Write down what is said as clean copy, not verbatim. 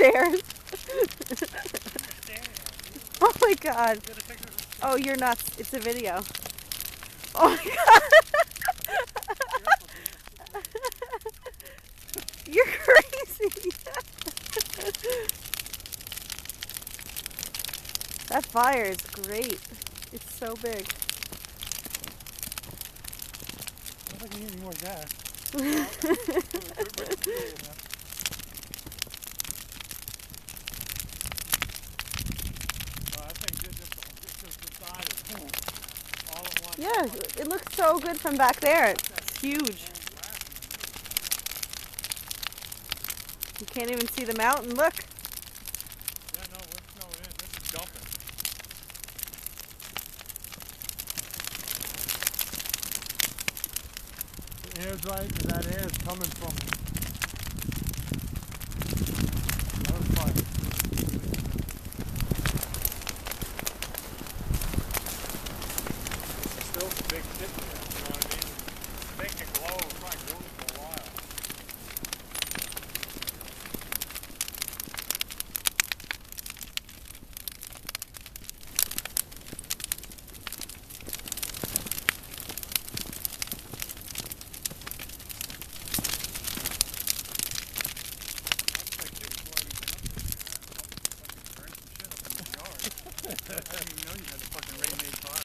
stairs. Oh my god. Oh, you're nuts. It's a video. Oh my god. You're crazy. That fire is great. It's so big. I don't think we need any more gas. Yeah, it looks so good from back there. It's huge. You can't even see the mountain. Look. Yeah, no, we're snowing in. This is dumping. The air's right, and that air is coming from that was fire. It's still a big shit there, you know what I mean? Make it glow, it's probably doing it for a while. I didn't even know you had a fucking ready-made fire.